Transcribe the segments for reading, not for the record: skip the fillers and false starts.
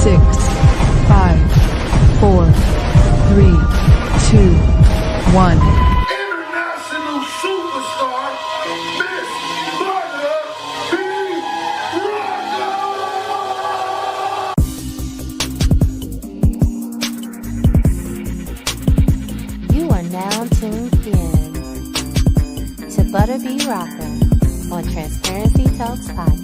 6, 5, 4, 3, 2, 1. International superstar, Miss Butter B. Rocker. You are now tuned in to Butter B. Rocker on Transparency Talks Podcast.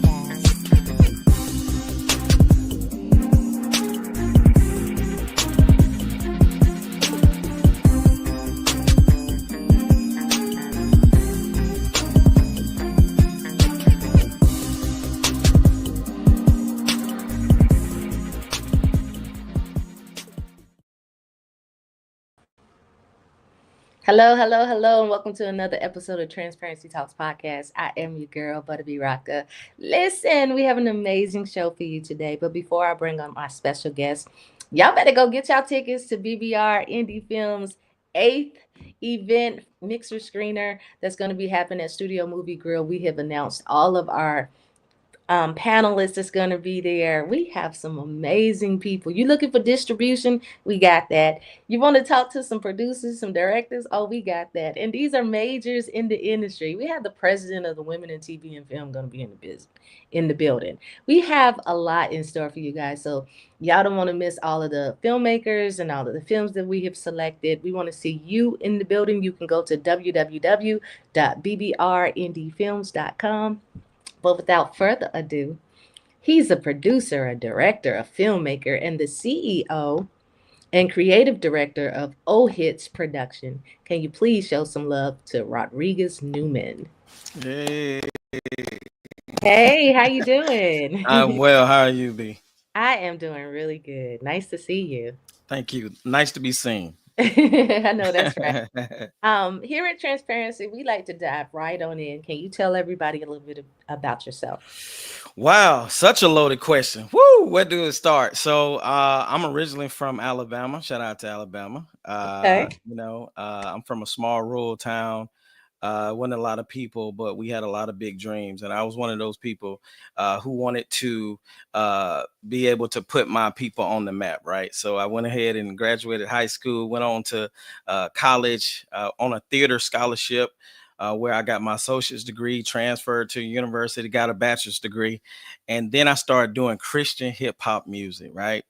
Hello, and welcome to another episode of Transparency Talks Podcast. I am your girl, Butter B. Rocker. Listen, we have an amazing show for you today, but before I bring on my special guest, y'all better go get y'all tickets to BBR Indie Films' 8th event mixer screener that's going to be happening at Studio Movie Grill. We have announced all of our panelists that's going to be there. We have some amazing people. You looking for distribution? We got that. You want to talk to some producers, some directors? Oh, we got that. And these are majors in the industry. We have the president of the Women in TV and Film going to be in the building. We have a lot in store for you guys. So y'all don't want to miss all of the filmmakers and all of the films that we have selected. We want to see you in the building. You can go to www.bbrndiefilms.com. But without further ado, he's a producer, a director, a filmmaker, and the CEO and creative director of OHITS Production. Can you please show some love to Rodriguez Newman? Hey. Hey, how you doing? I'm well. How are you, B? I am doing really good. Nice to see you. Thank you. Nice to be seen. I know that's right. Here at Transparency, we like to dive right on in. Can you tell everybody a little bit about yourself? Wow, such a loaded question. Woo, where do it start? So I'm originally from Alabama. Shout out to Alabama. Okay. I'm from a small rural town. Wasn't a lot of people, but we had a lot of big dreams. And I was one of those people who wanted to be able to put my people on the map, right? So I went ahead and graduated high school, went on to college on a theater scholarship where I got my associate's degree, transferred to university, got a bachelor's degree. And then I started doing Christian hip hop music, right?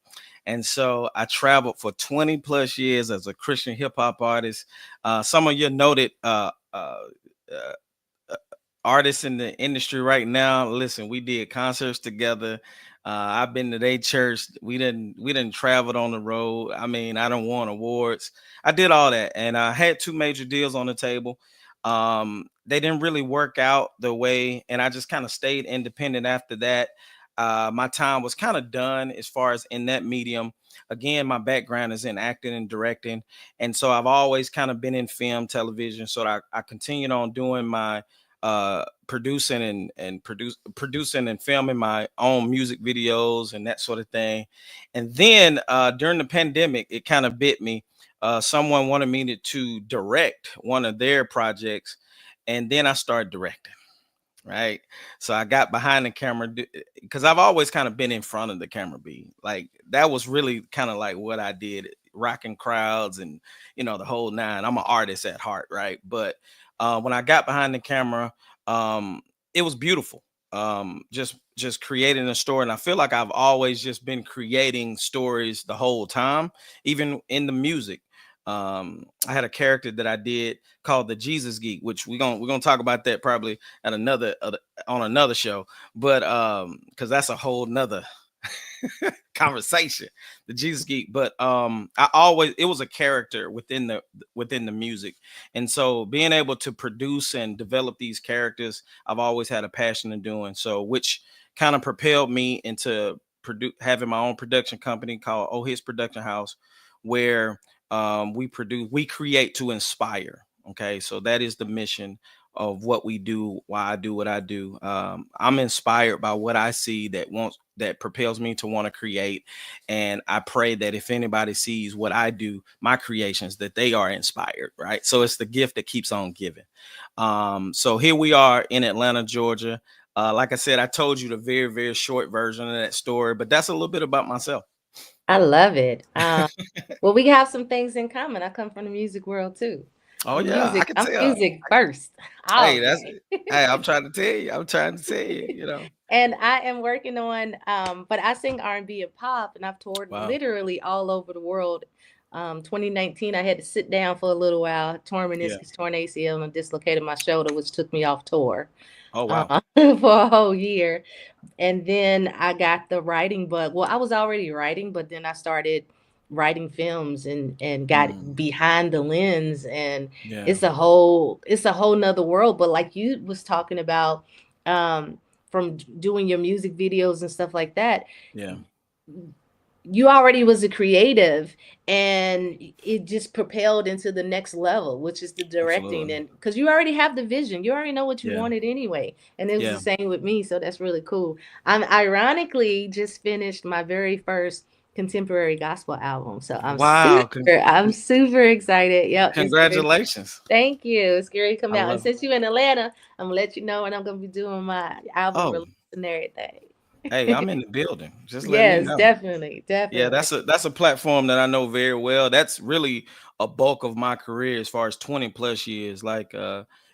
And so I traveled for 20 plus years as a Christian hip hop artist. Some of you noted artists in the industry right now. Listen, we did concerts together. I've been to their church. We didn't travel on the road. I mean, I done won awards. I did all that, and I had 2 major deals on the table. They didn't really work out the way, and I just kind of stayed independent after that. My time was kind of done as far as in that medium. Again, my background is in acting and directing. And so I've always kind of been in film, television. So I continued on doing my producing and filming my own music videos and that sort of thing. And then during the pandemic, it kind of bit me. Someone wanted me to direct one of their projects. And then I started directing. Right. So I got behind the camera because I've always kind of been in front of the camera. Like that was really kind of like what I did, rocking crowds and, the whole nine. I'm an artist at heart. Right. But when I got behind the camera, it was beautiful. Just creating a story. And I feel like I've always just been creating stories the whole time, even in the music. I had a character that I did called the Jesus Geek, which we're gonna talk about that probably at on another show, but because that's a whole nother conversation, the Jesus Geek. But it was a character within the music, and so being able to produce and develop these characters, I've always had a passion in doing so, which kind of propelled me into having my own production company called OHITS Production House, where we create to inspire. Okay, so that is the mission of what we do, why I do what I do. I'm inspired by what I see that propels me to want to create. And I pray that if anybody sees what I do, my creations, that they are inspired, right? So it's the gift that keeps on giving. So here we are in Atlanta, Georgia. Like I said, I told you the very, very short version of that story, but that's a little bit about myself. I love it. Well, we have some things in common. I come from the music world too. Oh yeah, I can I'm tell. music first, Hey, all that's day. hey, I'm trying to tell you. I'm trying to tell you, you know. And I am working on, but I sing R&B and pop, and I've toured Wow. literally all over the world. 2019, I had to sit down for a little while, torn Yeah. meniscus, torn ACL, and dislocated my shoulder, which took me off tour Oh wow. for a whole year. And then I got the writing bug. Well, I was already writing, but then I started writing films and got Mm, behind the lens, and yeah. it's a whole nother world. But like you was talking about, um, from doing your music videos and stuff like that, Yeah. you already was a creative, and it just propelled into the next level, which is the directing. Absolutely. And because you already have the vision, you already know what you Yeah. wanted anyway, and it was the Yeah. same with me. So that's really cool. I'm ironically just finished my very first contemporary gospel album, so Wow. I'm super excited. Yep, it's great. Congratulations. Thank you. It's great to come I out, and love it. since you're in Atlanta, I'm gonna let you know when I'm gonna be doing my album Oh, release and everything. hey, I'm in the building. Just let me Yes, know. definitely, Yeah, definitely. that's a platform that I know very well. That's really a bulk of my career as far as 20 plus years. Like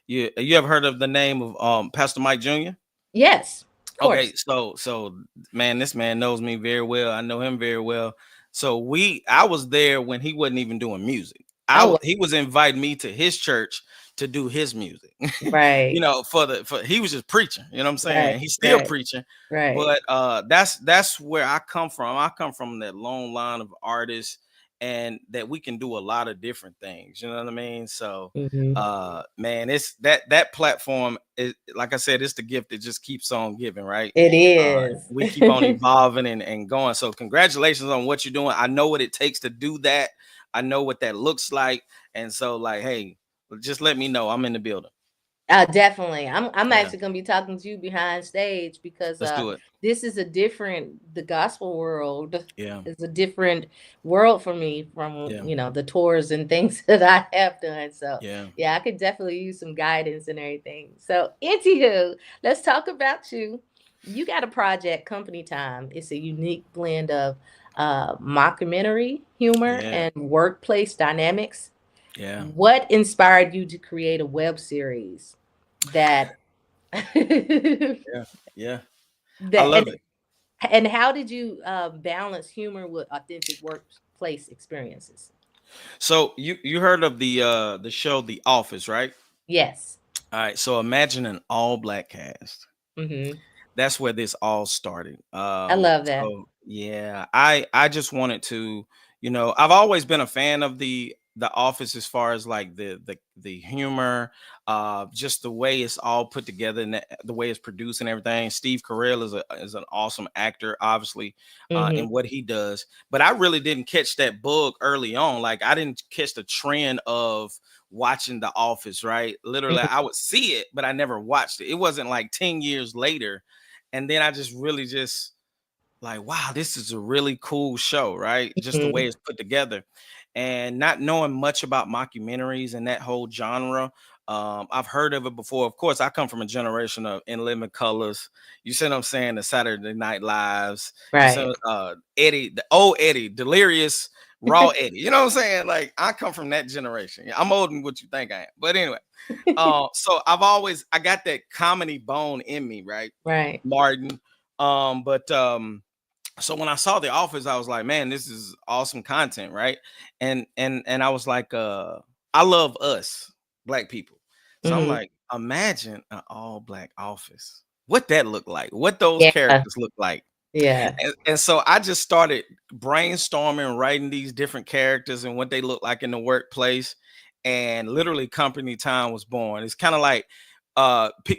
you ever heard of the name of Pastor Mike Jr.? Yes, of Okay, course. so man, this man knows me very well. I know him very well. So I was there when he wasn't even doing music. Oh, He was inviting me to his church to do his music. You right, know, for he was just preaching, you know what I'm right, saying? He's still right, preaching, right. but that's where I come from. I come from that long line of artists, and that we can do a lot of different things, you know what I mean? So Hmm. man, it's that platform is, like I said, it's the gift that just keeps on giving, right? It uh is. we keep on evolving and going. So congratulations on what you're doing. I know what it takes to do that. I know what that looks like. And so like, hey, just let me know. I'm in the building. Definitely. I'm Yeah, actually gonna be talking to you behind stage because let's do it. this is a different, the gospel world Yeah, is a different world for me from, yeah, the tours and things that I have done. So yeah. yeah, I could definitely use some guidance and everything. So anywho, let's talk about you. You got a project, Company Time. It's a unique blend of mockumentary humor Yeah, and workplace dynamics. yeah, What inspired you to create a web series that that yeah, yeah. I love it. and how did you balance humor with authentic workplace experiences? So you heard of the show The Office, right? Yes. All right, so imagine an all black cast. Hmm. That's where this all started. I love that. So yeah, I just wanted to, I've always been a fan of the Office as far as like the humor, just the way it's all put together and the way it's produced and everything. Steve Carell is an awesome actor, obviously, Hmm. in what he does. But I really didn't catch that bug early on. Like I didn't catch the trend of watching The Office, right? Literally, I would see it, but I never watched it. It wasn't like 10 years later. And then I just really just like, wow, this is a really cool show, right? Just the way Hmm. it's put together. And not knowing much about mockumentaries and that whole genre. I've heard of it before. Of course, I come from a generation of In Living Colors. You see what I'm saying? The Saturday Night Lives. You Right. see Eddie, the old Eddie, Delirious, Raw Eddie. You know what I'm saying? Like I come from that generation. I'm older than what you think I am. But anyway, so I got that comedy bone in me, right? Right. Martin. But so when I saw The Office, I was like, man, this is awesome content, right? And I was like, I love us black people. So I'm Hmm. like, imagine an all black office. What that look like, what those Yeah. characters look like. Yeah. And so I just started brainstorming, writing these different characters and what they look like in the workplace. And literally Company Time was born. It's kind of like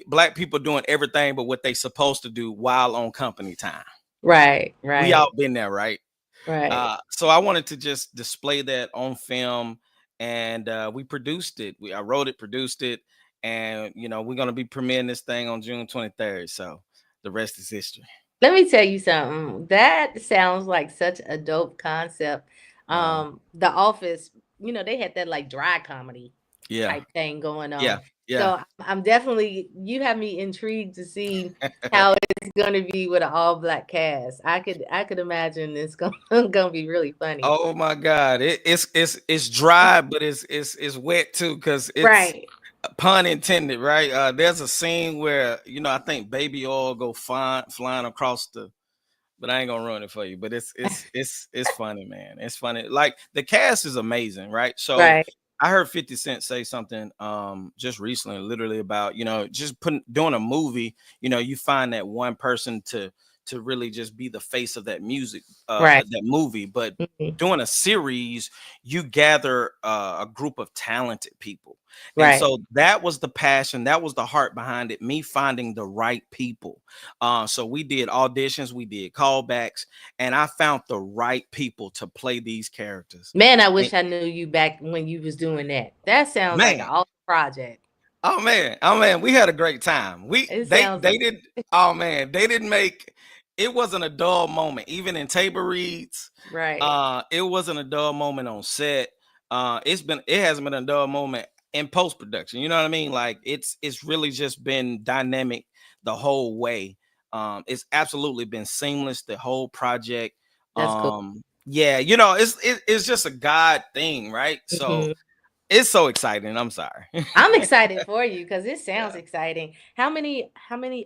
black people doing everything but what they supposed to do while on company time. Right. We all Right. been there, right? Right. So I wanted to just display that on film, and we produced it. I wrote it, produced it, and we're gonna be premiering this thing on June 23rd. So the rest is history. Let me tell you something. That sounds like such a dope concept. Wow. The Office, they had that like dry comedy Yeah. type thing going Yeah. on. Yeah. So I'm definitely, you have me intrigued to see how it's gonna be with an all black cast. I could imagine it's gonna be really funny. Oh my God, it's dry, but it's wet too, because it's Right. pun intended, right? There's a scene where I think baby oil go flying across the. But I ain't gonna ruin it for you. But it's funny, man. It's funny. Like the cast is amazing, right? So Right. I heard 50 Cent say something just recently, literally about just doing a movie. You find that one person to really just be the face of that music, Right. that movie. But Mhm. doing a series, you gather a group of talented people. And Right. so that was the passion, that was the heart behind it, me finding the right people. So we did auditions, we did callbacks, and I found the right people to play these characters. Man, I And wish I knew you back when you was doing that. That sounds like an man, awesome project. oh man, we had a great time. It They sounds they like did. Oh man, they didn't make it. Wasn't a dull moment, even in Tabor Reed's. right. It wasn't a dull moment on set. It hasn't been a dull moment in post production. You know what I mean? Like it's really just been dynamic the whole way. It's absolutely been seamless the whole project. That's cool. Yeah, it's just a God thing, right? So Mhm. it's so exciting. I'm sorry. I'm excited for you because it sounds Yeah. exciting. How many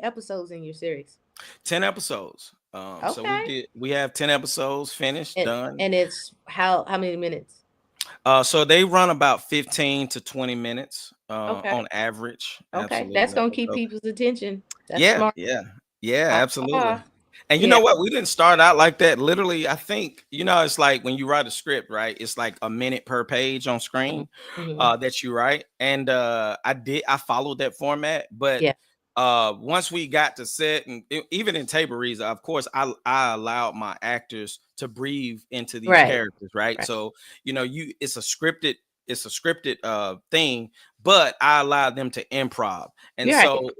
episodes in your series? 10 episodes. So Okay. we have 10 episodes finished, And done. and it's how many minutes? So they run about 15 to 20 minutes Okay. on average. Okay. That's Absolutely. gonna keep So people's attention. That's yeah, smart. yeah, yeah, absolutely. Ah, And you yeah. know what? We didn't start out like that. Literally, I think, it's like when you write a script, right? It's like a minute per page on Mhm. screen Mhm. that you write. And I followed that format, but Yeah. once we got to set, and even in Taborese, of course, I allowed my actors to breathe into these Right. characters, right? Right. So you it's a scripted thing, but I allowed them to improv. And You're right. so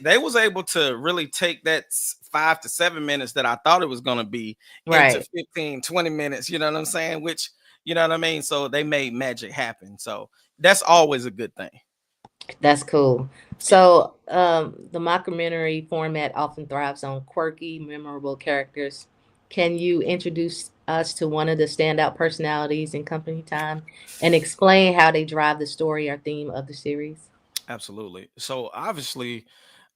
they was able to really take that 5 to 7 minutes that I thought it was going to be into Right. 15, 20 minutes, you know what I'm saying? Which, you know what I mean? So they made magic happen. So that's always a good thing. That's cool. Yeah. So, the mockumentary format often thrives on quirky, memorable characters. Can you introduce us to one of the standout personalities in company time and explain how they drive the story or theme of the series? Absolutely. So obviously,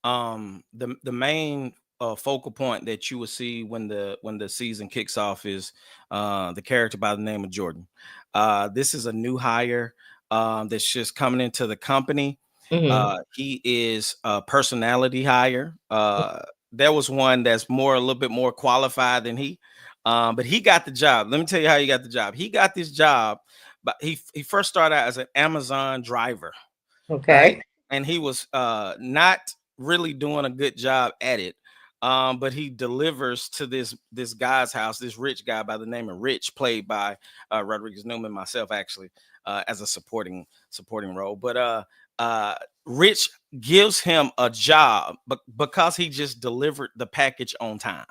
the main focal point that you will see when the season kicks off is the character by the name of Jordan. This is a new hire that's just coming into the company. Mhm. He is a personality hire. There was one that's a little bit more qualified than he, but he got the job. Let me tell you how he got the job. He got this job, but he first started out as an Amazon driver, right? Okay. And he was not really doing a good job at it. But he delivers to this guy's house, this rich guy by the name of Rich, played by Rodriguez Newman, myself actually, as a supporting role. But Rich gives him a job, but because he just delivered the package on time,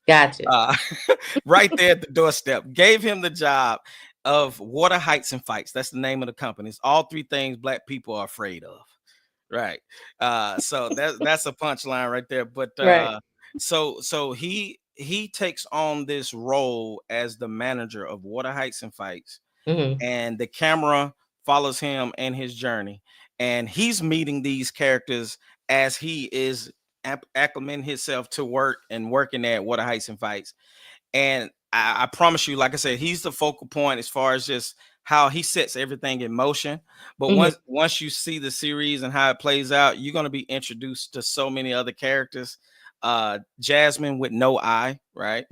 Gotcha. uh, right there at the doorstep, gave him the job of Water Heights and Fights. That's the name of the company. It's all three things black people are afraid of. Right. So that's a punchline right there. But Right. so he takes on this role as the manager of Water Heights and Fights, Mhm. and the camera follows him and his journey, and he's meeting these characters as he is acclimating himself to work and working at Water Heights and Fights. And I promise you, like I said, he's the focal point as far as just how he sets everything in motion. But Mhm. once you see the series and how it plays out, you're going to be introduced to so many other characters. Jasmine with no I, right?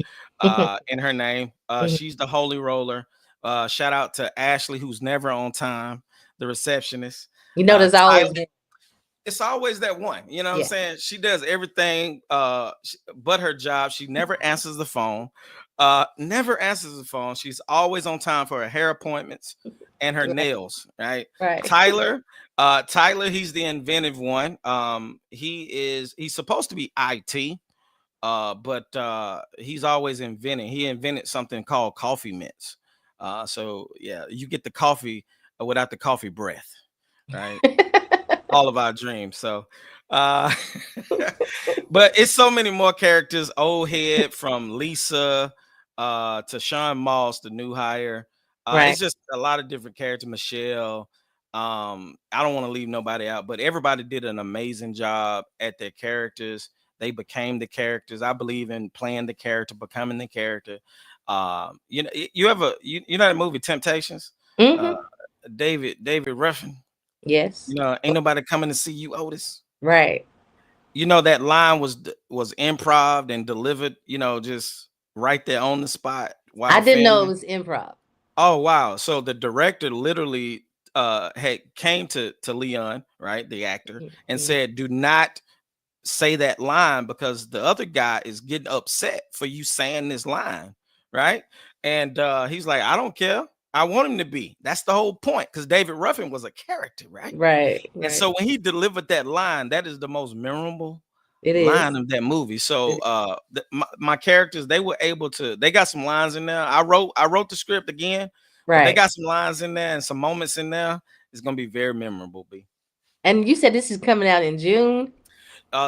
In her name. Mhm. She's the holy roller. Shout out to Ashley, who's never on time, the receptionist. You know, there's always Tyler, been. it's always that one, you know what I'm Yeah. saying? She does everything but her job. She never answers the phone. Never answers the phone. She's always on time for her hair appointments and her Right. nails, right? Right. Tyler, he's the inventive one. He's supposed to be IT, but he's always inventing. He invented something called coffee mints. So yeah, you get the coffee without the coffee breath, right? All of our dreams. So Uh, but it's so many more characters. Old head from Lisa to Sean Moss, the new hire. Right. It's just a lot of different characters. Michelle. I don't want to leave nobody out, but everybody did an amazing job at their characters. They became the characters. I believe in playing the character, becoming the character. You know that movie Temptations? Uh, Mm-hmm. David Ruffin. Yes. Ain't nobody coming to see you, Otis. Right. That line was improv and delivered, just right there on the spot I while didn't know it filming. was improv. Oh wow. So the director literally had came to Leon, right, the actor, and Mm-hmm. said, do not say that line because the other guy is getting upset for you saying this line, right? And he's like, I don't care. I want him to be. That's the whole point, because David Ruffin was a character, right? Right. And Right. so when he delivered that line, that is the most memorable It line is. of that movie. So It- my characters, they got some lines in there. I wrote the script again, but they Right. got some lines in there and some moments in there. It's gonna be very memorable, B. And you said this is coming out in June.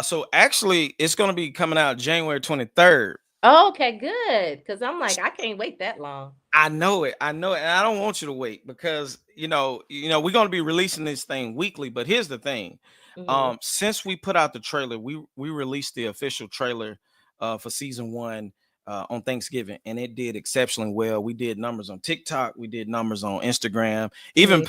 So actually it's gonna be coming out January 23rd. Oh, okay, good. Because I'm like, I can't wait that long. I know it, and I don't want you to wait because we're gonna be releasing this thing weekly. But here's the thing: Mm-hmm. since we put out the trailer, we released the official trailer for season 1 on Thanksgiving, and it did exceptionally well. We did numbers on TikTok, we did numbers on Instagram. Even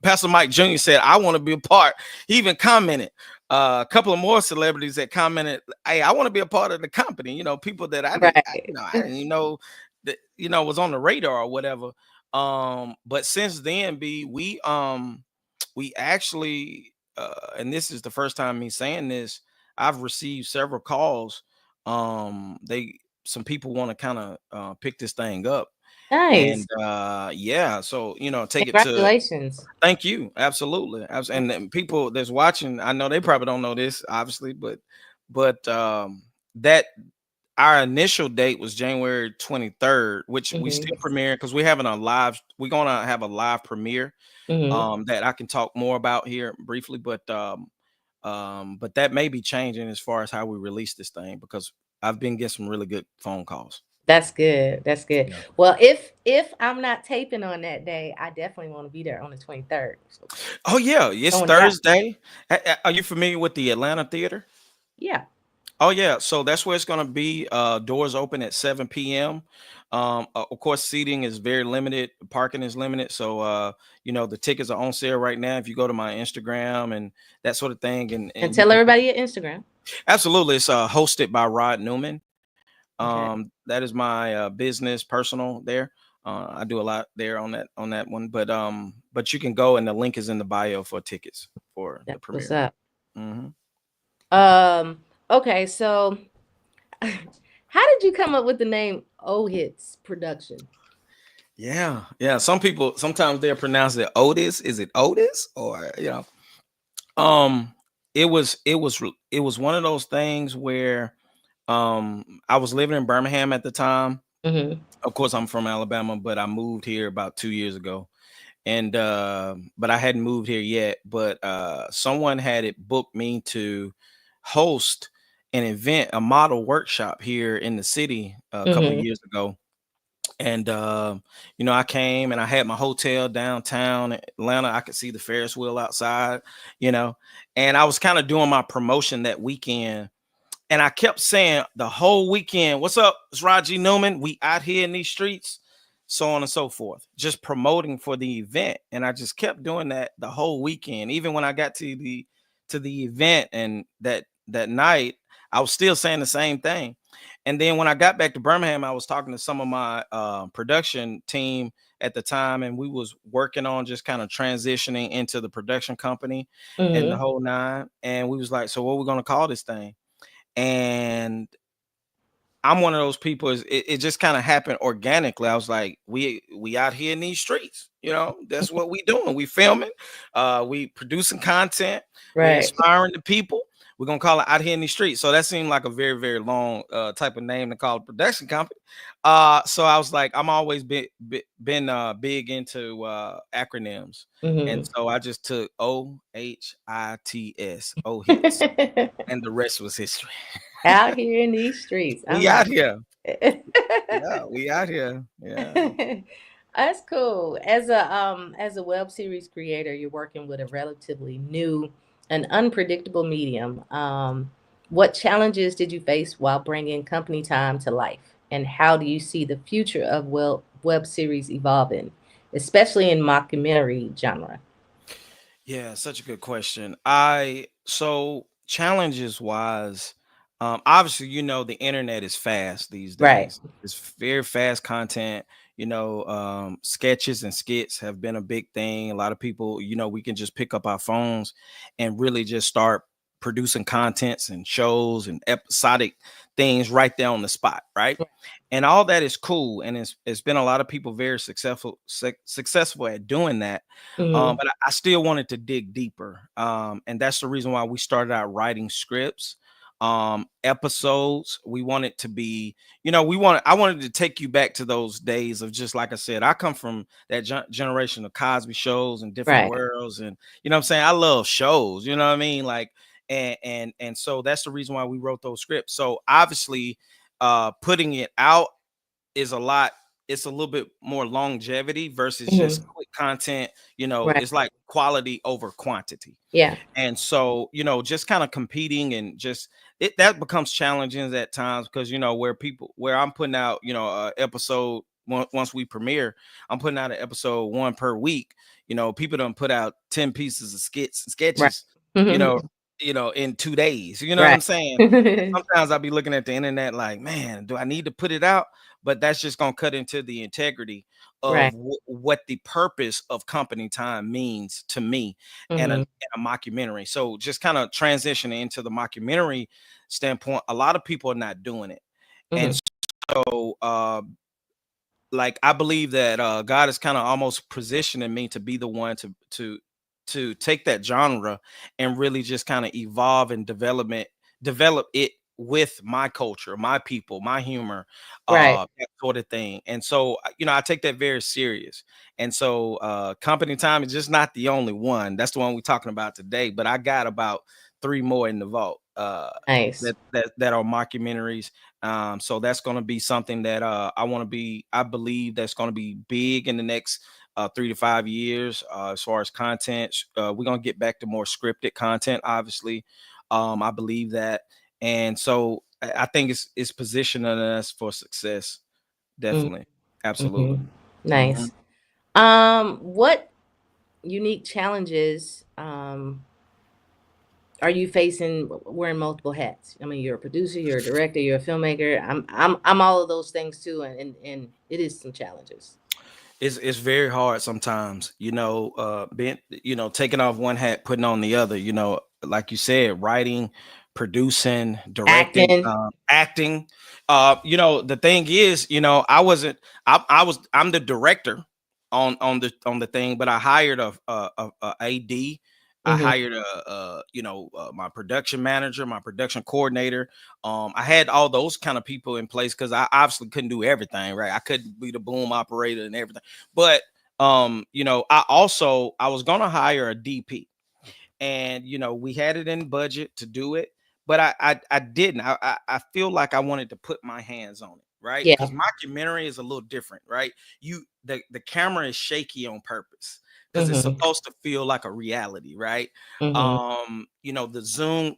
Pastor Mike Jr. said, "I want to be a part." He even commented. A couple of more celebrities that commented, "Hey, I want to be a part of the company." People that I didn't, Right. I didn't even know that was on the radar or whatever. But since then, we actually and this is the first time me saying this, I've received several calls. They Some people want to kind of pick this thing up, and Nice. yeah, so take it to. Congratulations. Thank you. Absolutely. And then people that's watching, I know they probably don't know this, obviously, but that our initial date was January 23rd, which we Mm-hmm. still premiere because we're gonna have a live premiere Mm-hmm. that I can talk more about here briefly, but that may be changing as far as how we release this thing, because I've been getting some really good phone calls. That's good. That's good. Yeah. Well, if I'm not taping on that day, I definitely want to be there on the 23rd. So Oh yeah, it's throwing it out. Thursday. Are you familiar with the Atlanta Theater? Yeah. Oh yeah, so that's where it's gonna be. Doors open at 7 p.m. Of course, seating is very limited, parking is limited. So the tickets are on sale right now. If you go to my Instagram and that sort of thing, And and you tell can everybody your Instagram. absolutely, it's hosted by Rod Newman. Okay. That is my business personal there. I do a lot there on that one, but you can go and the link is in the bio for tickets for the That's what's premiere. up. Hmm. Okay, so how did you come up with the name OHITS production? Yeah. Some people sometimes they'll pronounce it Otis. Is it Otis or Um, it was one of those things where I was living in Birmingham at the time. Mm-hmm. Of course, I'm from Alabama, but I moved here about 2 years ago. And but I hadn't moved here yet. But someone had it booked me to host an event, a model workshop here in the city a couple of Mm-hmm. years ago. And I came and I had my hotel downtown Atlanta. I could see the Ferris wheel outside, you know, and I was kind of doing my promotion that weekend. And I kept saying the whole weekend, "What's up? It's Raji Newman. We out here in these streets," so on and so forth, just promoting for the event. And I just kept doing that the whole weekend. Even when I got to the event and that night, I was still saying the same thing. And then when I got back to Birmingham, I was talking to some of my production team at the time, and we was working on just kind of transitioning into the production company and the Mm-hmm. whole nine. And we was like, "So what we gonna call this thing?" And I'm one of those people. It just kind of happened organically. I was like, we out here in these streets, that's what we doing. We filming, we producing content, we Right. inspiring the people. we're gonna call it Out Here in the Streets. So that seemed like a very, very long type of name to call a production company. So I was like, I'm always been big into acronyms. And Mm-hmm. so I just took OHITS, OHITS, and the rest was history. Out here in these streets. I We out like here. it. Yeah, we out here. Yeah. That's cool. As a web series creator, you're working with a relatively new and unpredictable medium. What challenges did you face while bringing company time to life? And how do you see the future of web series evolving, especially in mockumentary genre? Yeah, such a good question. So challenges wise, obviously, the internet is fast these Right. days. It's very fast content. Sketches and skits have been a big thing. A lot of people, we can just pick up our phones and really just start producing contents and shows and episodic things right there on the spot, right? And all that is cool, and it's been a lot of people very successful at doing that. Mm-hmm. But I still wanted to dig deeper. And that's the reason why we started out writing scripts, episodes. We wanted to be, I wanted to take you back to those days of, just like I said, I come from that generation of Cosby shows and different Right. worlds. And what I'm saying? I love shows, you know what I mean? Like, and so that's the reason why we wrote those scripts. So obviously, putting it out is it's a little bit more longevity versus Mm-hmm. just quick content. Right. It's like quality over quantity. Yeah. And so, just kind of competing, and just that becomes challenging at times, because where I'm putting out, episode once we premiere, I'm putting out an episode one per week. People don't put out 10 pieces of skits and Right. sketches, you know, in 2 days. You know what I'm Right. saying? Sometimes I'll be looking at the internet like, man, do I need to put it out? But that's just gonna cut into the integrity of Right. what the purpose of company time means to me, and Mm-hmm. a mockumentary. So just kind of transitioning into the mockumentary standpoint, a lot of people are not doing it. Mm-hmm. And so like, I believe that God is kind of almost positioning me to be the one to take that genre and really just kind of evolve and develop it with my culture, my people, my humor, Right. that sort of thing. And so, I take that very serious. And so, company time is just not the only one. That's the one we're talking about today. But I got about 3 more in the vault, Nice. that are mockumentaries. So that's going to be something that I believe that's going to be big in the next 3 to 5 years. As far as content, we're going to get back to more scripted content, obviously. I believe that. And so I think it's positioning us for success. Definitely. Mm-hmm. Absolutely. Mhm. Nice. What unique challenges are you facing wearing multiple hats? I mean, you're a producer, you're a director, you're a filmmaker. I'm all of those things too, and it is some challenges. It's very hard sometimes, being, taking off one hat, putting on the other, like you said, writing, producing, directing, Acting. acting. The thing is, I'm the director on the thing, but I hired a AD. I Mm-hmm. hired my production manager, my production coordinator. I had all those kind of people in place, because I obviously couldn't do everything, right? I couldn't be the boom operator and everything. But I was gonna hire a DP, and we had it in budget to do it, but I didn't. I feel like I wanted to put my hands on it, right? Yeah. Because mockumentary is a little different, right? The camera is shaky on purpose, because it's Mm-hmm. supposed to feel like a reality, right? Mm-hmm.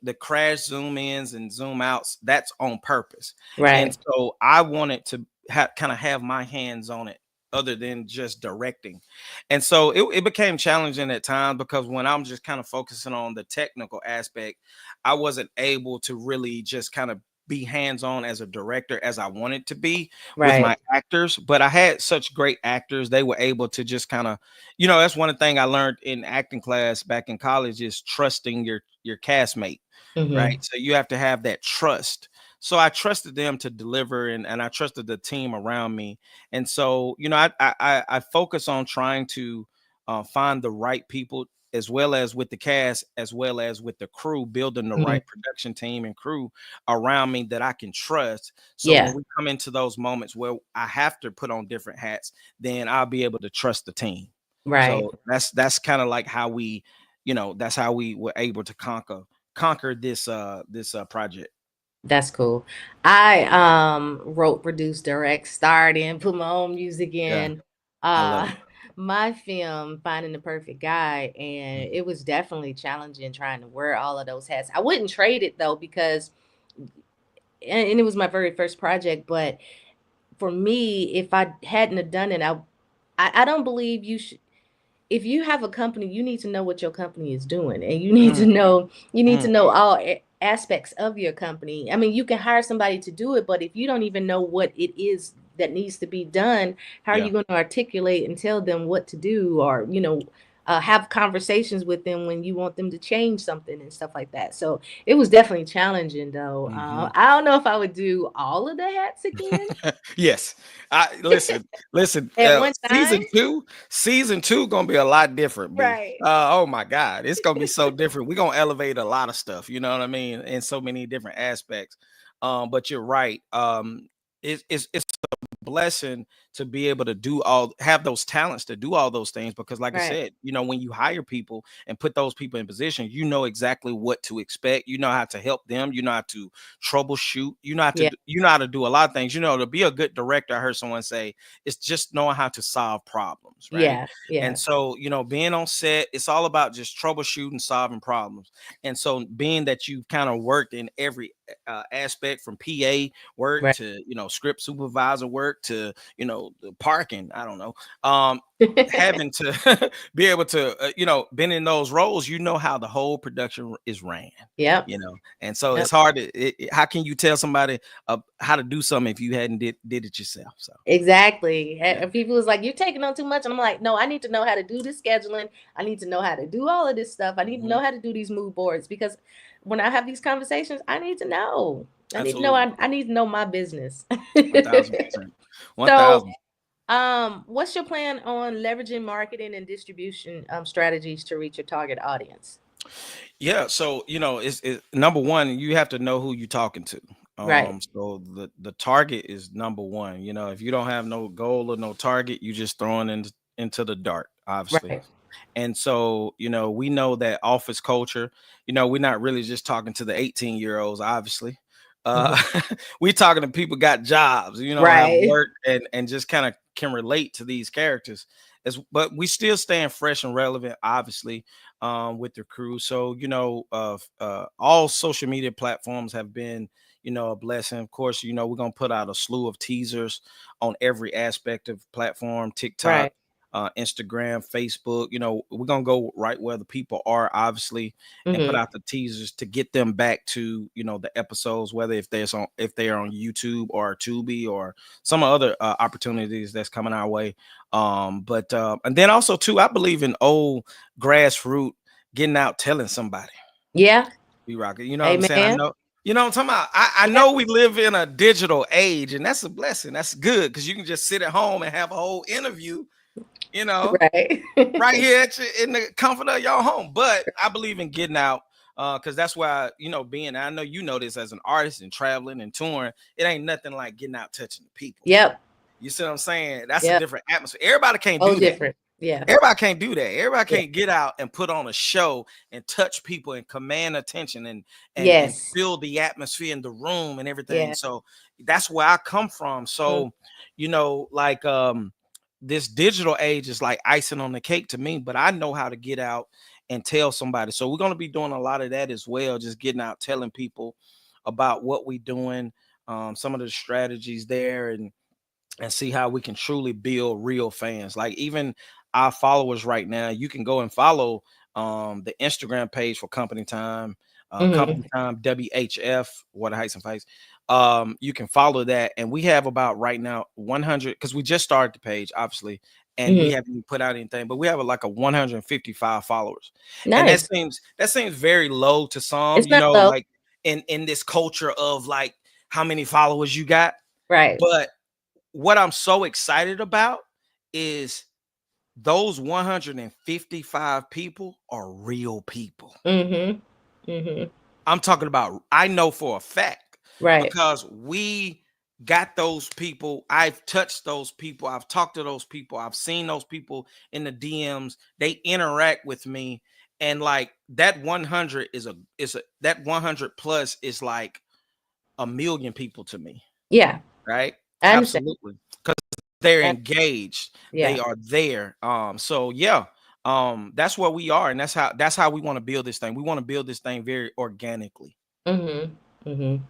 The crash zoom ins and zoom outs, that's on purpose. And Right. so I wanted to kind of have my hands on it, other than just directing. And so it became challenging at times, because when I'm just kind of focusing on the technical aspect, I wasn't able to really just kind of be hands-on as a director as I wanted to be with Right. my actors. But I had such great actors, they were able to just kind of, that's one thing I learned in acting class back in college, is trusting your castmate, right? Mm-hmm. So you have to have that trust. So I trusted them to deliver, and I trusted the team around me. And so, I focus on trying to find the right people, as well as with the cast, as well as with the crew, building the Mhm. right production team and crew around me that I can trust. So when Yeah. we come into those moments where I have to put on different hats, then I'll be able to trust the team. Right. So that's kind of like how we, that's how we were able to conquer this project. That's cool. I wrote, produced, direct, starred in, put my own music Yeah, in I love uh it. my film Finding the Perfect Guy, and Mhm. it was definitely challenging trying to wear all of those hats. I wouldn't trade it though, because and it was my very first project, but for me, if I hadn't have done it, I don't believe you should. If you have a company, you need to know what your company is doing, and Mm, you need to mm, know all aspects of your company. I mean, you can hire somebody to do it, but if you don't even know what it is that needs to be done, how are yeah. you going to articulate and tell them what to do, or have conversations with them when you want them to change something and stuff like that. So it was definitely challenging, though. Mhm. I don't know if I would do all of the hats again Yes. I listen, at one time. season two gonna be a lot different, B. Right. Oh my God, it's gonna be so different. We're gonna elevate a lot of stuff, you know what I mean, in so many different aspects. But you're right. It's blessing to be able to have those talents to do all those things, because like I Right. said, when you hire people and put those people in position, you know exactly what to expect, you know how to help them, you know how to troubleshoot, Yeah. you know how to do a lot of things. To be a good director, I heard someone say, it's just knowing how to solve problems, right? Yeah. And Yeah. so, being on set, it's all about just troubleshooting, solving problems. And so, being that you kind of worked in every aspect, from PA work Right. to script supervisor work to the parking, I don't know, having to be able to been in those roles, how the whole production is ran, Yep. and so Yep. it's hard how can you tell somebody how to do something if you hadn't did it yourself? So Exactly. yeah. And people was like, "You're taking on too much," and I'm like, "No, I need to know how to do this scheduling. I need to know how to do all of this stuff. I need to Mhm. know how to do these mood boards, because when I have these conversations, I need to know. I need to know. Absolutely. I need to know my business." 1000%. So, 1000. what's your plan on leveraging marketing and distribution strategies to reach your target audience? Yeah, so it's number one, you have to know who you're talking to. Right. So the target is number one. If you don't have no goal or no target, you just throwing into the dark, obviously. Right. And so, we know that office culture, we're not really just talking to the 18-year-olds, obviously. Mhm. Uh we talking to people got jobs, have Right. work, and just kind of can relate to these characters. But we still staying fresh and relevant, obviously, with the crew. So, all social media platforms have been, a blessing. Of course, we're gonna put out a slew of teasers on every aspect of platform, TikTok, Right. Instagram, Facebook. We're gonna go right where the people are, obviously, and put Hmm. out the teasers to get them back to the episodes, whether if they're on YouTube or Tubi or some other opportunities that's coming our way. But and then also too, I believe in old grassroots getting out telling somebody. Yeah. We rock it. You know what I'm saying? I Amen. know. You know what I'm talking about? I Yeah. know we live in a digital age, and that's a blessing. That's good because you can just sit at home and have a whole interview, you know, Right. right here in the comfort of your home. But I believe in getting out because that's why, being, I know this as an artist and traveling and touring, it ain't nothing like getting out touching the people. Yep. You see what I'm saying? That's a Yep. different atmosphere. Everybody can't Oh, do that. different. Yeah. Everybody can't do that. Everybody Yeah. can't get out and put on a show and touch people and command attention and Yes. feel the atmosphere in the room and everything. Yeah. So that's where I come from. Mhm. So, like this digital age is like icing on the cake to me, but I know how to get out and tell somebody. So we're gonna be doing a lot of that as well, just getting out, telling people about what we're doing, some of the strategies there, and see how we can truly build real fans. Like even our followers right now, you can go and follow the Instagram page for Company Time, Company Mhm. Time WHF, Water Heights and Fights. You can follow that, and we have about right now 100 because we just started the page, obviously, and we Mhm. haven't even put out anything, but we have like a 155 followers, and that Nice. seems very low to some, It's not low. like in this culture of like how many followers you got, Right. but what I'm so excited about is those 155 people are real people. Mm-hmm. Mm-hmm. I'm talking about, I know for a fact, Right. because we got those people. I've touched those people. I've talked to those people. I've seen those people in the DMs. They interact with me. And like that 100 that 100 plus is like a million people to me. Yeah. Right. I understand. Absolutely. Because they're I- engaged. They yeah. are there. So yeah, that's where we are. And that's how we want to build this thing. We want to build this thing very organically. Mm-hmm. Mm-hmm.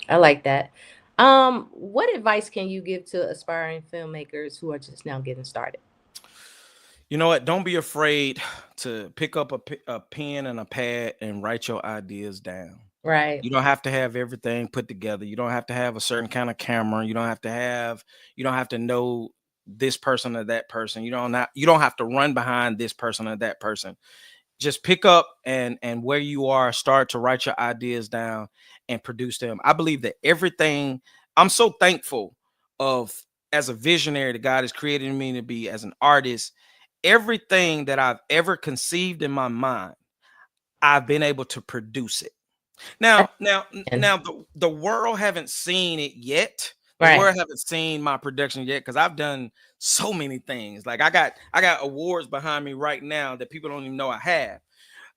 I like that. What advice can you give to aspiring filmmakers who are just now getting started? You know what? Don't be afraid to pick up a pen and a pad and write your ideas down. Right. You don't have to have everything put together. You don't have to have a certain kind of camera. You don't have to know this person or that person. You don't have to run behind this person or that person. Just pick up and where you are, start to write your ideas down and produce them. I believe that everything, I'm so thankful of, as a visionary that God has created me to be, as an artist, everything that I've ever conceived in my mind, I've been able to produce it. I- and Now the world haven't seen it yet. The right. world haven't seen my production yet, because I've done so many things. Like I got awards behind me right now that people don't even know I have.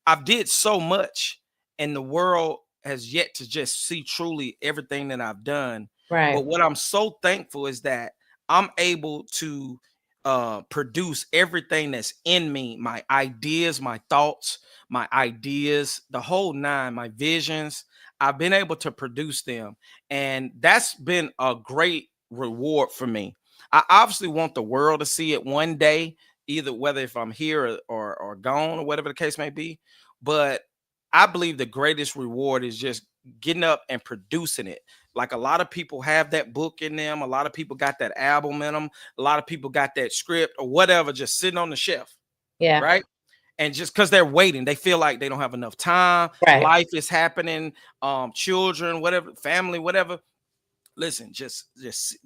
I've did so much, and the world has yet to just see truly everything that I've done. Right. But what I'm so thankful is that I'm able to produce everything that's in me, my ideas, my thoughts, my ideas, the whole nine, my visions. I've been able to produce them, and that's been a great reward for me. I obviously want the world to see it one day, either whether if I'm here or gone or whatever the case may be. But I believe the greatest reward is just getting up and producing it. Like a lot of people have that book in them. A lot of people got that album in them. A lot of people got that script or whatever just sitting on the shelf, Yeah. right? And just because they're waiting, they feel like they don't have enough time. Right. Life is happening, children, whatever, family, whatever. Listen, just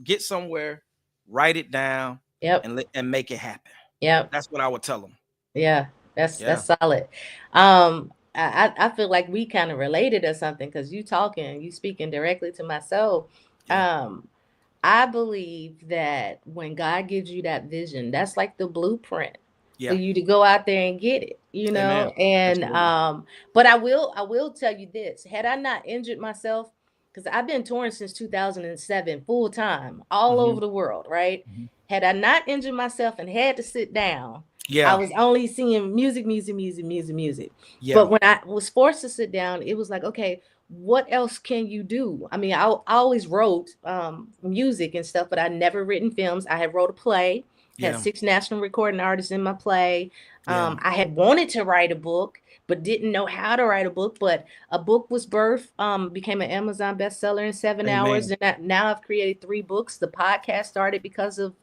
get somewhere, write it down, Yep. and make it happen. Yep. That's what I would tell them. Yeah. Yeah, That's solid. I feel like we kind of related or something because you speaking directly to my soul. yeah, Um, I believe that when God gives you that vision, that's like the blueprint for yeah. you to go out there and get it, you know? Amen. And Absolutely. but I will tell you this, had I not injured myself, because I've been touring since 2007, full time, all Hmm. over the world, right? Hmm. Had I not injured myself and had to sit down, I Yeah, was only seeing music, music, music, music, music. yeah, But when I was forced to sit down, it was like, okay, what else can you do? I mean, I always wrote music and stuff, but I never written films. I had wrote a play, had yeah, 6 national recording artists in my play. yeah. I had wanted to write a book, but didn't know how to write a book. But a book was birthed, became an Amazon bestseller in 7 hours. Amen. And now I've created 3 books. The podcast started because of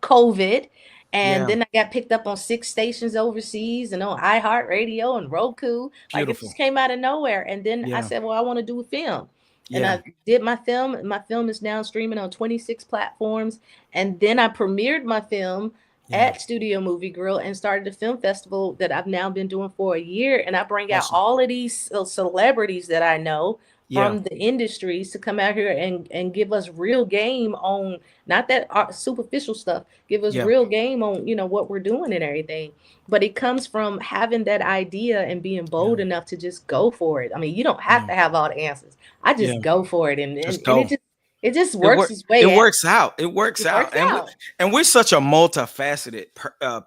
COVID. And Yeah, then I got picked up on 6 stations overseas and on iHeartRadio and Roku. Like it beautiful. just came out of nowhere. And then I Yeah, said, well, I want to do a film. And yeah, I did my film. And my film is now streaming on 26 platforms. And then I premiered my film yeah. at Studio Movie Grill and started a film festival that I've now been doing for a year. And I bring out Awesome. all of these celebrities that I know Yeah, from the industries to come out here and give us real game on not that superficial stuff, give us yeah, real game on what we're doing and everything. But it comes from having that idea and being yeah, bold enough to just go for it. I mean, you don't have yeah, to have all the answers. I yeah. just go for it, and Just and, and go. it just It works work. its It way out. works out. It works It out. works out. And we're such a multifaceted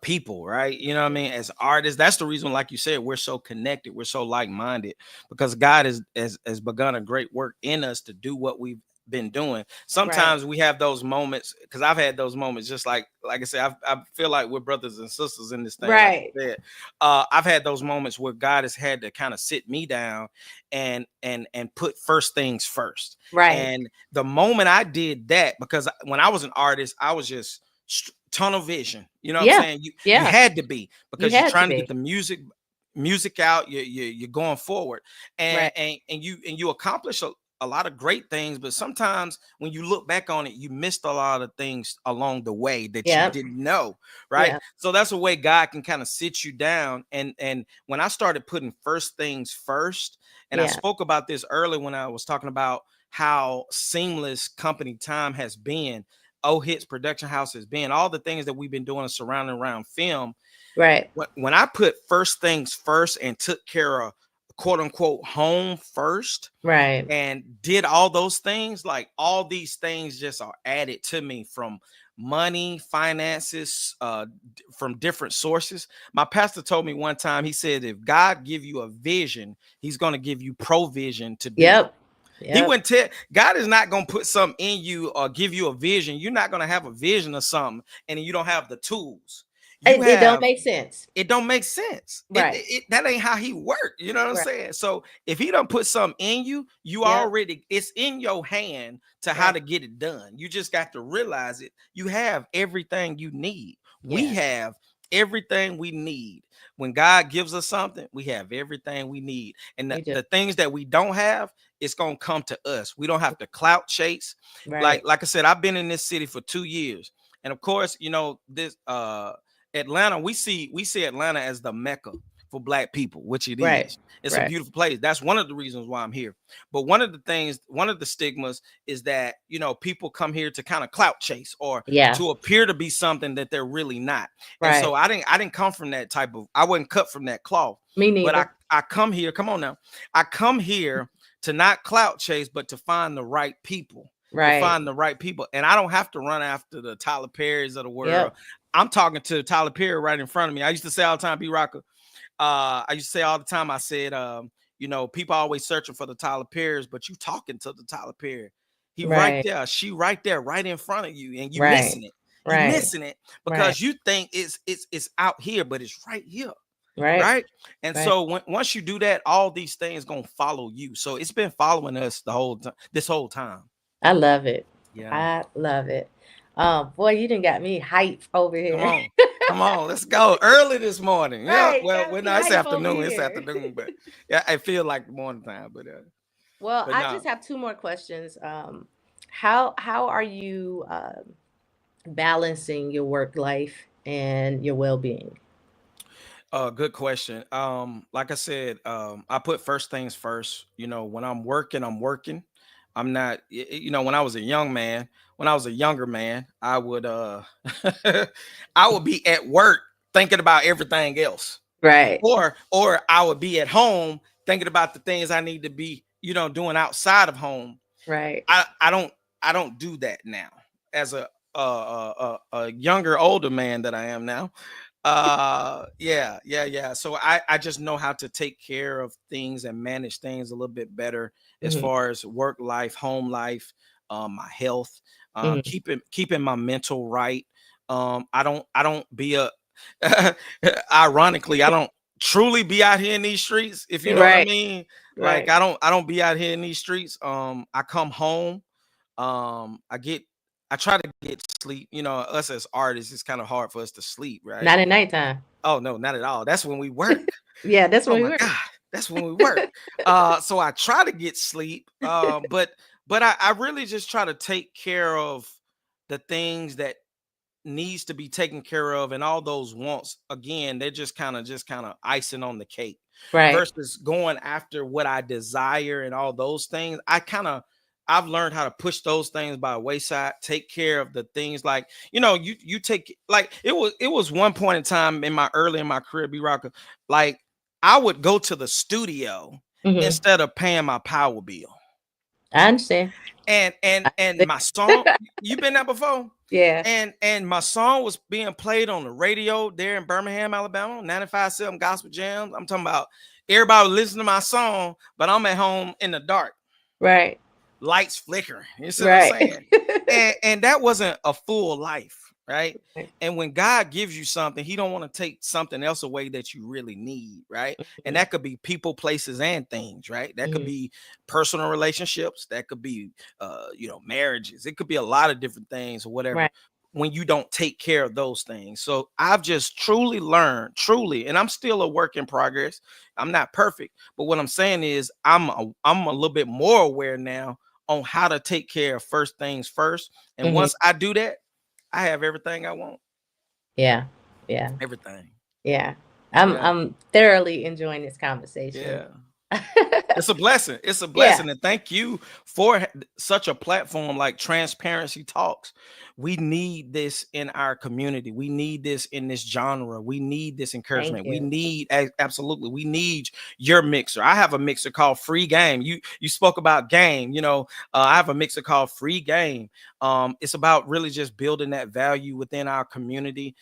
people, right? You know what I mean? As artists, that's the reason, like you said, we're so connected. We're so like-minded because God has begun a great work in us to do what we've been doing. Right. Sometimes we have those moments, because I've had those moments, just like I said, I feel like we're brothers and sisters in this thing. Like Right. you said, I've had those moments where God has had to kind of sit me down and put first things first. Right. And the moment I did that, because when I was an artist, I was just tunnel vision. You know what I'm Yeah. saying? You Yeah. had to be, You because you're had to trying to get be. the music out. You're going forward, and Right. and you accomplish a lot of great things, but sometimes when you look back on it, you missed a lot of things along the way that you Yeah. didn't know, right? Yeah. So that's a way God can kind of sit you down. And when I started putting first things first, and I Yeah. spoke about this earlier when I was talking about how seamless company time has been, OHITS production house has been, all the things that we've been doing surrounding around film. Right. When I put first things first and took care of quote unquote home first Right. and did all those things, like all these things just are added to me from money, finances, from different sources. My pastor told me one time, he said, if God give you a vision, he's going to give you provision to do it. Yep. He Yep. wouldn't tell, God is not going to put something in you or give you a vision. You're not going to have a vision of something and you don't have the tools. You It don't have, make sense. it don't make sense. Right. That ain't how he worked. You know what I'm Right. saying? So if he don't put something in you, you Yep. already, it's in your hand to how Right. to get it done. You just got to realize it. You have everything you need. We Yeah. have everything we need. When God gives us something, we have everything we need. And We do. the things that we don't have, it's gonna come to us. We don't have to clout chase. Right. Like I said, I've been in this city for 2 years. And of course, this Atlanta, we see Atlanta as the Mecca for Black people, which it Right. is. It's a Right. beautiful place. That's one of the reasons why I'm here. But one of the stigmas is that, people come here to kind of clout chase or Yeah. to appear to be something that they're really not. And Right. so I didn't come from that I wasn't cut from that cloth. Me But neither. I come here, come on now. I come here to not clout chase, but to find the right people. To Right. find the right people. And I don't have to run after the Tyler Perrys of the world. Yep. I'm talking to Tyler Perry right in front of me. I used to say all the time, B Rocker. I used to say all the time, I said, people always searching for the Tyler Perrys, but you talking to the Tyler Perry. He right Right. there, she right there, right in front of you, and you Right. missing it. You Right. missing it because you think it's out here, but it's right here. Right. Right. And Right. so once you do that, all these things gonna follow you. So it's been following us this whole time. I love it. Yeah. I love it. Boy, you done got me hype over here. Come on, let's go. Early this morning. Yeah. Right, Well, got me no, it's hype over afternoon. It's here. afternoon, but yeah, I feel like morning time. But Well, but I no. just have two more questions. How are you balancing your work life and your well-being? Good question. Like I said, I put first things first. When I'm working, I'm working. I'm not, when I was a younger man, I would I would be at work thinking about everything else. Right. Or I would be at home thinking about the things I need to be, doing outside of home. Right. I don't do that now as a younger, older man that I am now. Yeah. So I just know how to take care of things and manage things a little bit better as Mhm. far as work life, home life, my health, Mhm. keeping my mental right. I don't be a ironically, I don't truly be out here in these streets, if you know what I Right. mean. Right. Like I don't be out here in these streets. I come home. I try to get sleep. Us as artists, it's kind of hard for us to sleep, right? Not at nighttime. Oh no, not at all. That's when we work. Yeah, that's Oh when we my work. God, that's when we work. So I try to get sleep. But I really just try to take care of the things that needs to be taken care of, and all those wants, again, they're just kind of icing on the cake Right. versus going after what I desire and all those things. I've learned how to push those things by the wayside, take care of the things like, you take, like, it was one point in time in my career, B Rocker, like I would go to the studio Mhm. instead of paying my power bill. I understand. And my song, you been there before? Yeah. And my song was being played on the radio there in Birmingham, Alabama, 95.7 Gospel Jams. I'm talking about everybody listening to my song, but I'm at home in the dark, Right. lights flickering. You see what I'm saying? And that wasn't a full life, right? Right. And when God gives you something, he don't want to take something else away that you really need, right? And Mhm. that could be people, places, and things, right? That could Mhm. be personal relationships, that could be marriages, it could be a lot of different things or whatever. Right. when you don't take care of those things. So I've just truly learned, and I'm still a work in progress. I'm not perfect, but what I'm saying is I'm a little bit more aware now on how to take care of first things first. And once I do that, I have everything I want. Yeah. Yeah. Everything. Yeah. Yeah. I'm thoroughly enjoying this conversation. Yeah. It's a blessing. It's a Yeah. blessing. And thank you for such a platform like Transparency Talks. We need this in our community. We need this in this genre. We need this encouragement. We you. need absolutely. We need your mixer. I have a mixer called Free Game. You spoke about game. You know, I have a mixer called Free Game. It's about really just building that value within our community.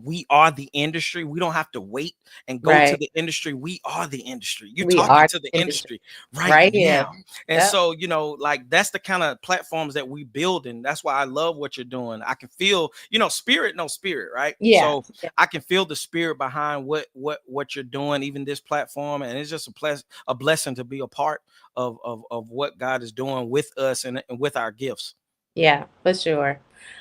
We are the industry. We don't have to wait and go to the industry. We are the industry. You're talking to the industry right now. And so, you know, like that's the kind of platforms that we build. And that's why I love what you're doing. I can feel, you know, spirit, no spirit, right? Yeah. So I can feel the spirit behind what you're doing, even this platform. And it's just a blessing to be a part of what God is doing with us and with our gifts. Yeah, for sure.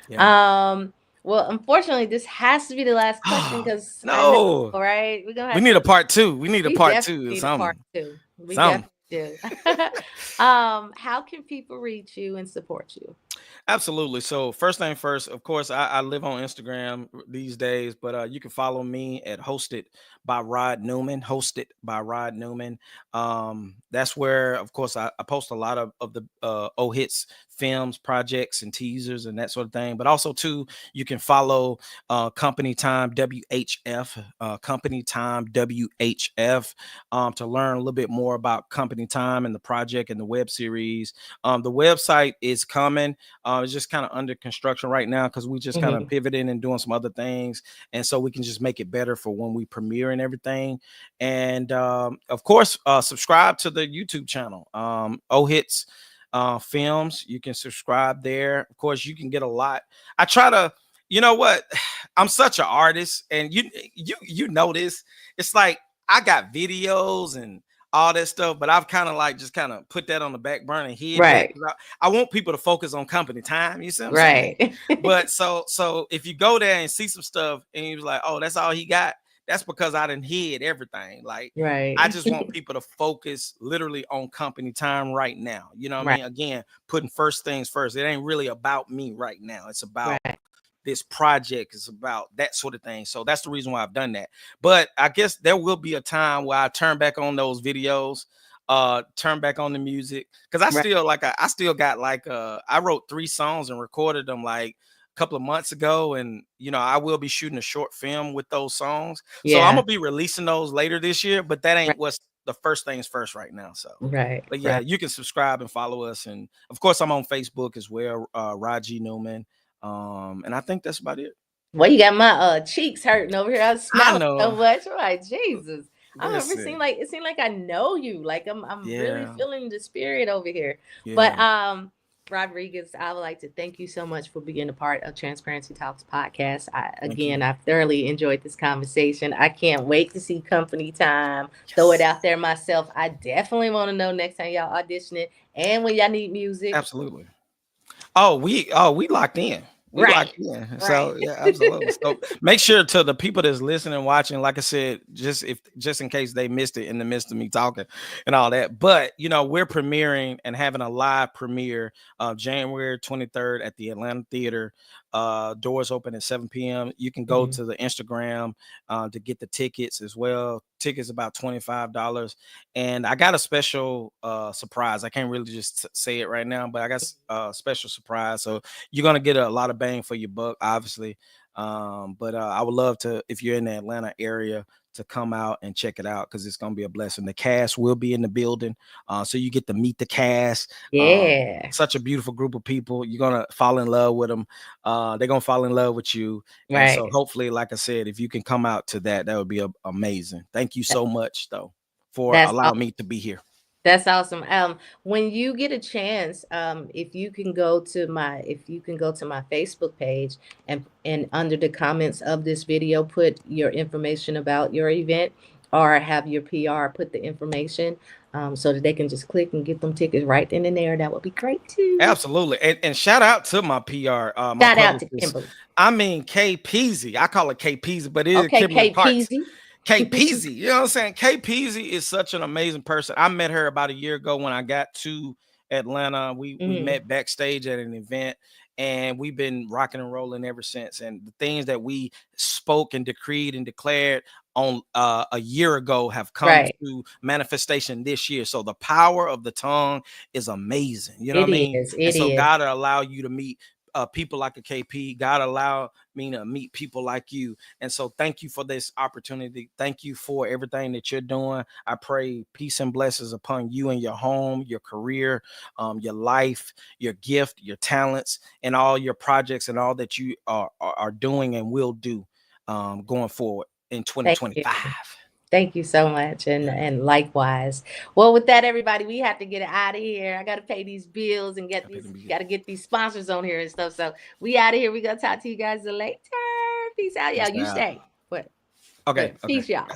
Yeah. Well, unfortunately, this has to be the last question because no, right? We need a part two. We need a part two. Need something. A part two. We definitely do. How can people reach you and support you? Absolutely. So first thing first, of course, I live on Instagram these days, but you can follow me at Hosted by Rod Newman. Hosted by Rod Newman. That's where, of course, I post a lot of the OHITS films, projects, and teasers and that sort of thing. But also, too, you can follow Company Time WHF, Company Time WHF, to learn a little bit more about Company Time and the project and the web series. The website is coming. It's just kind of under construction right now because we just kind of pivoting and doing some other things. And so we can just make it better for when we premiere and everything. And of course, subscribe to the YouTube channel, OHITS Films. You can subscribe there. Of course, you can get a lot. I try to, you know what? I'm such an artist, and you know this. It's like I got videos and all that stuff, but I've kind of put that on the back burner and hid right. that. I want people to focus on Company Time. You see what I'm right. saying? But so if you go there and see some stuff and you're like, oh, that's all he got, that's because I done hid everything. Like, right. I just want people to focus literally on Company Time right now. You know what I mean? Again, putting first things first. It ain't really about me right now. It's about this project, is about that sort of thing. So that's the reason why I've done that. But I guess there will be a time where I turn back on those videos, turn back on the music, because I still got I wrote 3 songs and recorded them like a couple of months ago, and you know I will be shooting a short film with those songs. So I'm gonna be releasing those later this year, but that ain't what's the first things first right now. So but yeah, you can subscribe and follow us, and of course I'm on Facebook as well, Raji Newman. And I think that's about it. Well, you got my cheeks hurting over here. I was smiling so much. I'm like, Jesus. It seemed like I know you. Like I'm really feeling the spirit over here. Yeah. But Rodriguez, I would like to thank you so much for being a part of Transparency Talks podcast. I've thoroughly enjoyed this conversation. I can't wait to see Company Time. Yes. Throw it out there myself. I definitely want to know next time y'all auditioning and when y'all need music. Absolutely. Oh, we locked in. We locked in. So yeah, absolutely. So make sure to the people that's listening and watching, like I said, just in case they missed it in the midst of me talking and all that. But you know, we're premiering and having a live premiere January 23rd at the Atlanta Theater. Doors open at 7 p.m. You can go to the Instagram to get the tickets as well. Tickets about $25. And I got a special surprise. I can't really just say it right now, but I got a special surprise. So you're gonna get a lot of bang for your buck, obviously. But I would love to, if you're in the Atlanta area, to come out and check it out because it's going to be a blessing. The cast will be in the building. So you get to meet the cast. Yeah. Such a beautiful group of people. You're going to fall in love with them. They're going to fall in love with you. Right. And so hopefully, like I said, if you can come out to that, that would be amazing. Thank you so much, though, for allowing me to be here. That's awesome. When you get a chance, if you can go to my Facebook page and under the comments of this video, put your information about your event. or have your PR put the information so that they can just click and get them tickets right then and there. That would be great too. Absolutely. And shout out to my PR, my Shout out to publicist. Kimberly. I mean, K Peasy. I call it K Peasy, but it is Okay, Kimberly Kate Parks. Peasy. K Peasy. You know what I'm saying? K Peasy is such an amazing person. I met her about a year ago when I got to Atlanta. We met backstage at an event, and we've been rocking and rolling ever since. And the things that we spoke and decreed and declared on a year ago have come to manifestation this year. So the power of the tongue is amazing. You know what I mean? And so God will allow you to meet people like a KP. God allow me to meet people like you. And so thank you for this opportunity. Thank you for everything that you're doing. I pray peace and blessings upon you and your home, your career, your life, your gift, your talents, and all your projects and all that you are doing and will do going forward in 2025. Thank you so much. And likewise. Well, with that, everybody, we have to get out of here. I got to pay these bills and got to get these sponsors on here and stuff. So we out of here. We going to talk to you guys later. Peace out, y'all. You stay. What? Okay. Peace, y'all.